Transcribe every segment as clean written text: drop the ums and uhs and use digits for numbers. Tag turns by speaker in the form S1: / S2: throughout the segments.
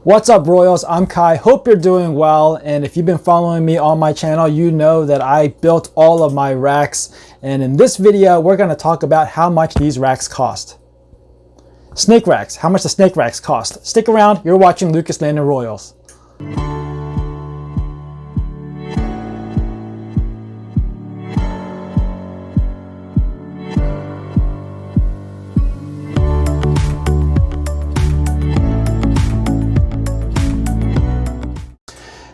S1: What's up, Royals? I'm Kai. Hope you're doing well. And if you've been following me on my channel, you know that I built all of my racks. And in this video, we're going to talk about how much these racks cost. Snake racks. How much the snake racks cost. Stick around. You're watching Lucas Landon Royals.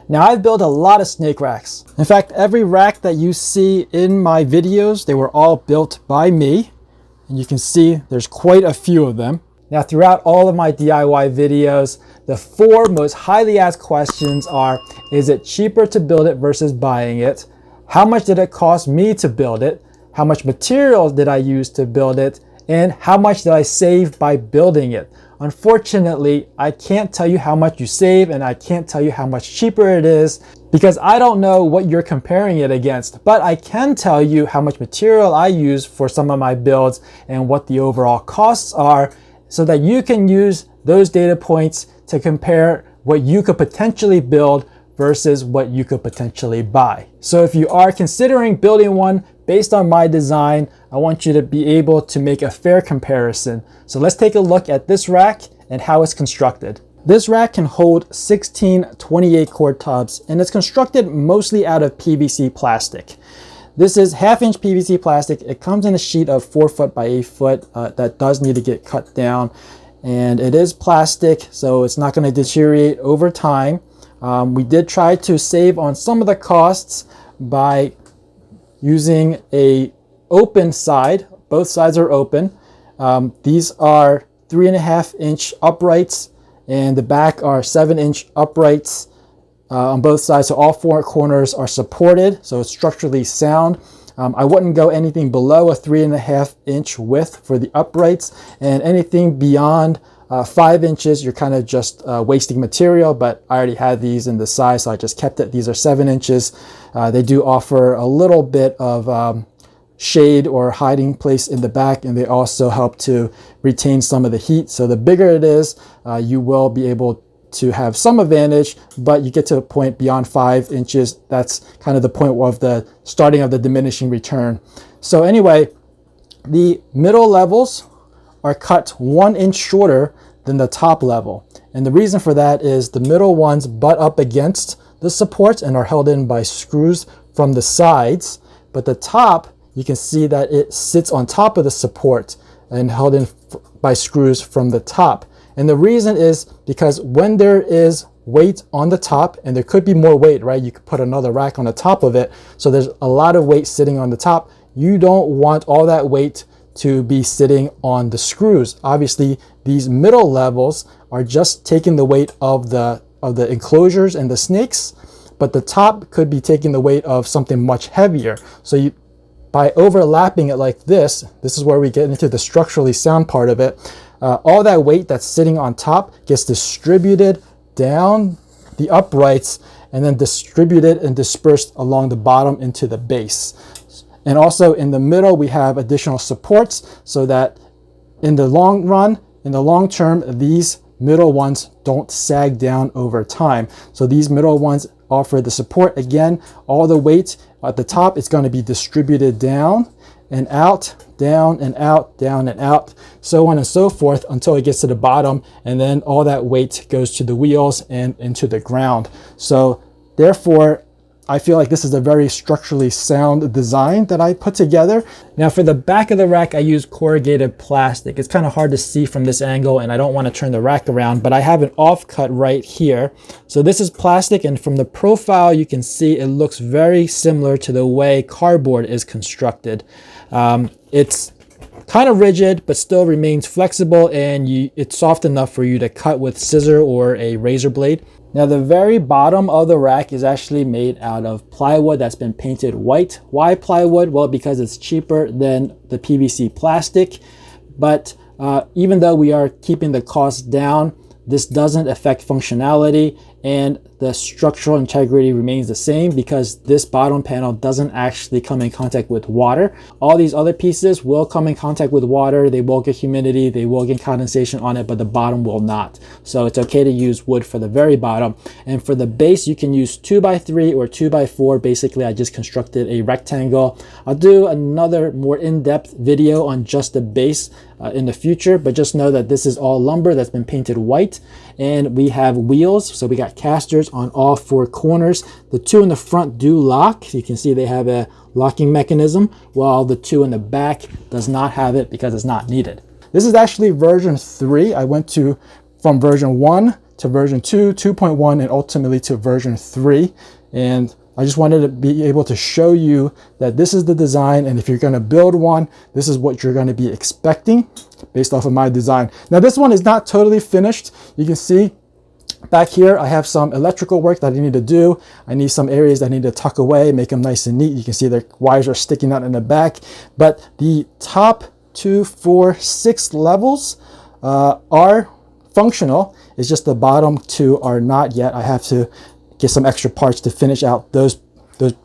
S1: Now, I've built a lot of snake racks. In fact, every rack that you see in my videos, they were all built by me. And you can see there's quite a few of them. Now, throughout all of my DIY videos, the four most highly asked questions are, is it cheaper to build it versus buying it? How much did it cost me to build it? How much material did I use to build it? And how much did I save by building it? Unfortunately, I can't tell you how much you save, and I can't tell you how much cheaper it is because I don't know what you're comparing it against, but I can tell you how much material I use for some of my builds and what the overall costs are so that you can use those data points to compare what you could potentially build versus what you could potentially buy. So if you are considering building one based on my design, I want you to be able to make a fair comparison. So let's take a look at this rack and how it's constructed. This rack can hold 16 28 quart tubs, and it's constructed mostly out of PVC plastic. This is 1/2 inch PVC plastic. It comes in a sheet of 4 foot by 8 foot that does need to get cut down. And it is plastic, so it's not gonna deteriorate over time. We did try to save on some of the costs by using a open side. Both sides are open. These are 3.5 inch uprights, and the back are 7 inch uprights on both sides. So all four corners are supported, so it's structurally sound. I wouldn't go anything below a 3.5 inch width for the uprights, and anything beyond 5 inches, you're kind of just wasting material, but I already had these in the size, so I just kept it. These are 7 inches. They do offer a little bit of shade or hiding place in the back, and they also help to retain some of the heat. So the bigger it is, you will be able to have some advantage, but you get to a point beyond 5 inches. That's kind of the point of the starting of the diminishing return. So anyway, the middle levels are cut 1 inch shorter than the top level. And the reason for that is the middle ones butt up against the supports and are held in by screws from the sides. But the top, you can see that it sits on top of the support and held in by screws from the top. And the reason is because when there is weight on the top, and there could be more weight, right? You could put another rack on the top of it. So there's a lot of weight sitting on the top. You don't want all that weight to be sitting on the screws. Obviously, these middle levels are just taking the weight of the enclosures and the snakes, but the top could be taking the weight of something much heavier. So by overlapping it like this is where we get into the structurally sound part of it. All that weight that's sitting on top gets distributed down the uprights and then distributed and dispersed along the bottom into the base. And also in the middle, we have additional supports so that in the long run, in the long term, these middle ones don't sag down over time. So these middle ones offer the support. Again, all the weight at the top is going to be distributed down and out, down and out, down and out, so on and so forth until it gets to the bottom. And then all that weight goes to the wheels and into the ground. So therefore, I feel like this is a very structurally sound design that I put together. Now for the back of the rack, I use corrugated plastic. It's kind of hard to see from this angle, and I don't want to turn the rack around, but I have an offcut right here. So this is plastic, and from the profile, you can see it looks very similar to the way cardboard is constructed. It's kind of rigid, but still remains flexible, and it's soft enough for you to cut with scissor or a razor blade. Now the very bottom of the rack is actually made out of plywood that's been painted white. Why plywood? Well, because it's cheaper than the PVC plastic. But even though we are keeping the cost down, this doesn't affect functionality, and the structural integrity remains the same because this bottom panel doesn't actually come in contact with water. All these other pieces will come in contact with water. They will get humidity, they will get condensation on it, but the bottom will not. So it's okay to use wood for the very bottom. And for the base, you can use 2x3 or 2x4. Basically, I just constructed a rectangle. I'll do another more in-depth video on just the base in the future, but just know that this is all lumber that's been painted white, and we have wheels, so we got casters on all four corners. The two in the front do lock. You can see they have a locking mechanism, while the two in the back does not have it because it's not needed. This is actually version 3. I went from version 1 to version 2, 2.1, and ultimately to version 3. And I just wanted to be able to show you that this is the design, and if you're going to build one, this is what you're going to be expecting based off of my design. Now this one is not totally finished. You can see back here I have some electrical work that I need to do. I need some areas that I need to tuck away, make them nice and neat. You can see the wires are sticking out in the back, but the top 2, 4, 6 levels are functional. It's just the bottom 2 are not yet. I have to get some extra parts to finish out those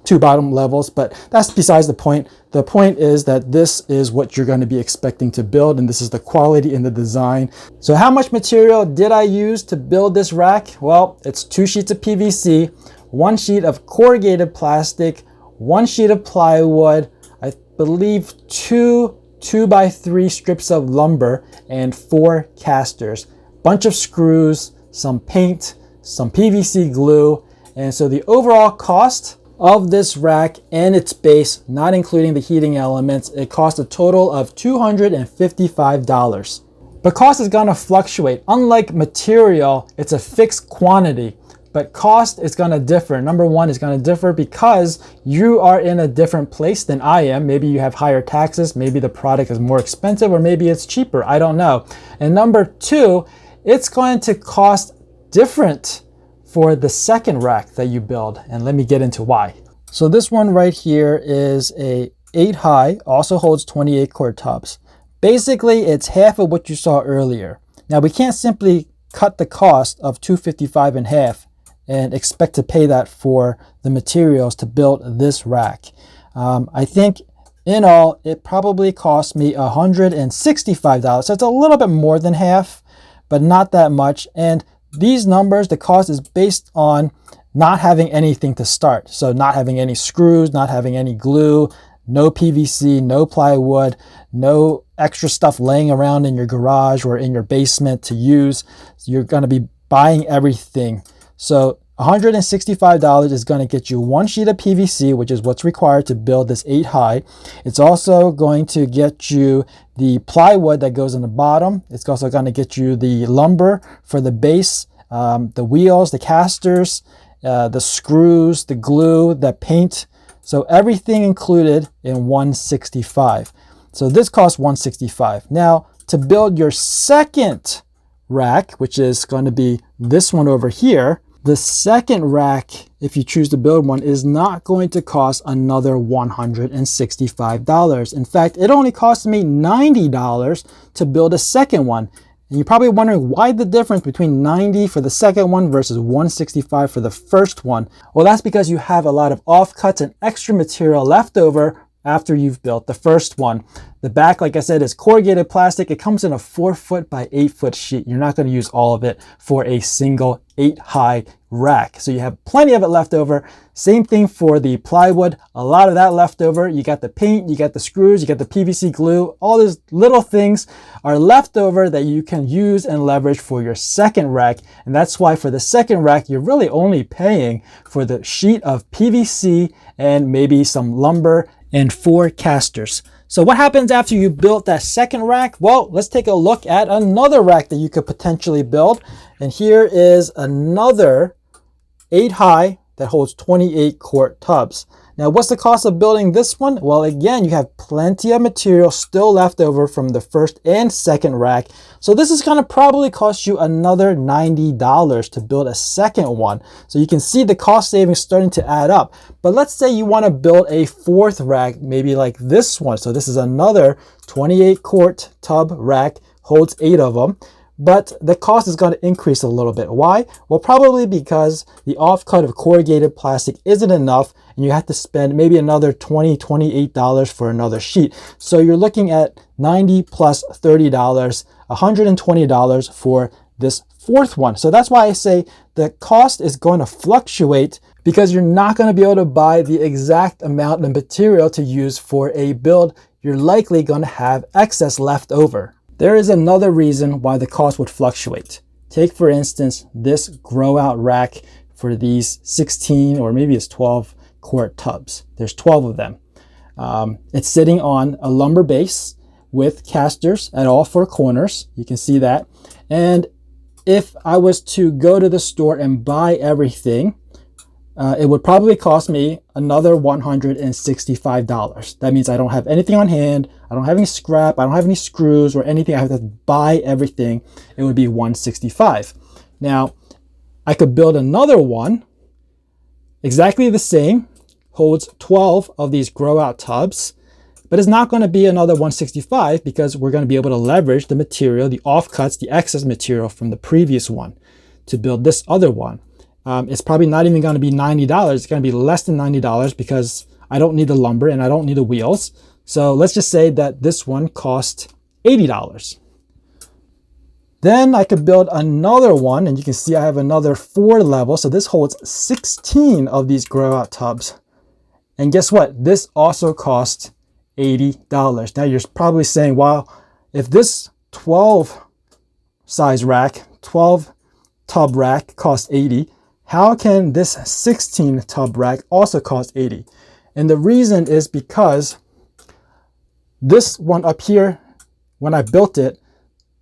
S1: 2 bottom levels, but that's besides the point. The point is that this is what you're going to be expecting to build, and this is the quality in the design. So how much material did I use to build this rack? Well, it's 2 sheets of PVC, 1 sheet of corrugated plastic, 1 sheet of plywood, I believe 2 2x3 strips of lumber, and 4 casters, bunch of screws, some paint, some PVC glue. And so the overall cost of this rack and its base, not including the heating elements, it cost a total of $255. But cost is going to fluctuate. Unlike material, it's a fixed quantity, but cost is going to differ. Number one, is going to differ because you are in a different place than I am. Maybe you have higher taxes, maybe the product is more expensive, or maybe it's cheaper. I don't know. And number two, it's going to cost different for the second rack that you build, and let me get into why. So this one right here is a 8 high, also holds 28 quart tubs. Basically, it's half of what you saw earlier. Now we can't simply cut the cost of $255 in half and expect to pay that for the materials to build this rack. I think in all, it probably cost me $165. So it's a little bit more than half, but not that much. And these numbers, the cost is based on not having anything to start. So not having any screws, not having any glue, no PVC, no plywood, no extra stuff laying around in your garage or in your basement to use. So you're going to be buying everything. So $165 is going to get you 1 sheet of PVC, which is what's required to build this 8 high. It's also going to get you the plywood that goes in the bottom. It's also going to get you the lumber for the base, the wheels, the casters, the screws, the glue, the paint. So everything included in $165. So this costs $165. Now to build your second rack, which is going to be this one over here, the second rack, if you choose to build one, is not going to cost another $165. In fact, it only cost me $90 to build a second one. And you're probably wondering why the difference between $90 for the second one versus $165 for the first one. Well, that's because you have a lot of offcuts and extra material left over after you've built the first one. The back, like I said, is corrugated plastic. It comes in a 4-foot by 8-foot sheet. You're not going to use all of it for a single 8 high rack. So you have plenty of it left over. Same thing for the plywood. A lot of that left over. You got the paint, you got the screws, you got the PVC glue. All these little things are left over that you can use and leverage for your second rack. And that's why for the second rack, you're really only paying for the sheet of PVC and maybe some lumber and 4 casters. So what happens after you built that second rack? Well, let's take a look at another rack that you could potentially build. And here is another 8 high that holds 28 quart tubs. Now, what's the cost of building this one? Well, again, you have plenty of material still left over from the first and second rack. So this is going to probably cost you another $90 to build a second one. So you can see the cost savings starting to add up. But let's say you want to build a fourth rack, maybe like this one. So this is another 28 quart tub rack, holds 8 of them. but the cost is going to increase a little bit. Why? Well, probably because the offcut of corrugated plastic isn't enough and you have to spend maybe another $20, $28 for another sheet. So you're looking at $90 plus $30, $120 for this fourth one. So that's why I say the cost is going to fluctuate, because you're not going to be able to buy the exact amount of material to use for a build. You're likely going to have excess left over. There is another reason why the cost would fluctuate. Take, for instance, this grow out rack for these 16 or maybe it's 12 quart tubs. There's 12 of them. It's sitting on a lumber base with casters at all four corners. You can see that. And if I was to go to the store and buy everything, it would probably cost me another $165. That means I don't have anything on hand. I don't have any scrap. I don't have any screws or anything. I have to buy everything. It would be $165. Now, I could build another one, exactly the same, holds 12 of these grow out tubs, but it's not going to be another $165 because we're going to be able to leverage the material, the offcuts, the excess material from the previous one to build this other one. It's probably not even going to be $90. It's going to be less than $90 because I don't need the lumber and I don't need the wheels. So let's just say that this one cost $80. Then I could build another one, and you can see I have another 4 levels. So this holds 16 of these grow out tubs. And guess what? This also costs $80. Now you're probably saying, wow, if this 12 size rack, 12 tub rack costs $80, how can this 16 tub rack also cost $80? And the reason is because this one up here, when I built it,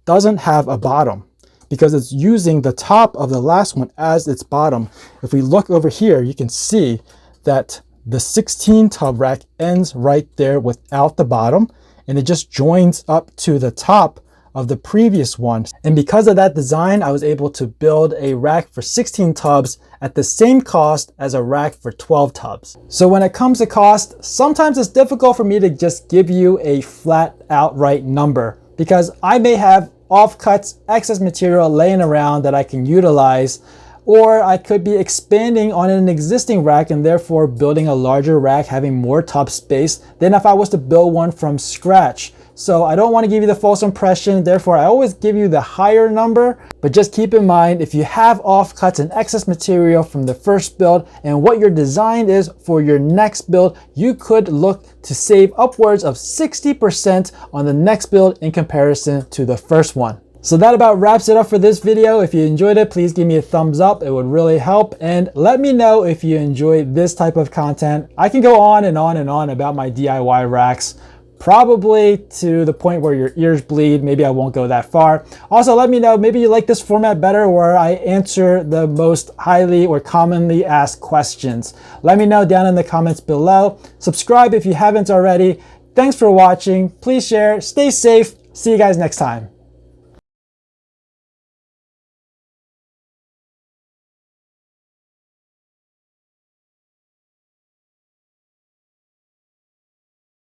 S1: doesn't have a bottom because it's using the top of the last one as its bottom. If we look over here, you can see that the 16 tub rack ends right there without the bottom, and it just joins up to the top of the previous one. And because of that design, I was able to build a rack for 16 tubs at the same cost as a rack for 12 tubs. So when it comes to cost, sometimes it's difficult for me to just give you a flat outright number because I may have offcuts, excess material laying around that I can utilize, or I could be expanding on an existing rack and therefore building a larger rack, having more tub space than if I was to build one from scratch. So I don't want to give you the false impression, therefore I always give you the higher number, but just keep in mind if you have offcuts and excess material from the first build and what your design is for your next build, you could look to save upwards of 60% on the next build in comparison to the first one. So that about wraps it up for this video. If you enjoyed it, please give me a thumbs up. It would really help. And let me know if you enjoy this type of content. I can go on and on and on about my DIY racks, probably to the point where your ears bleed. Maybe I won't go that far. Also, let me know, maybe you like this format better where I answer the most highly or commonly asked questions. Let me know down in the comments below. Subscribe if you haven't already. Thanks for watching. Please share. Stay safe. See you guys next time.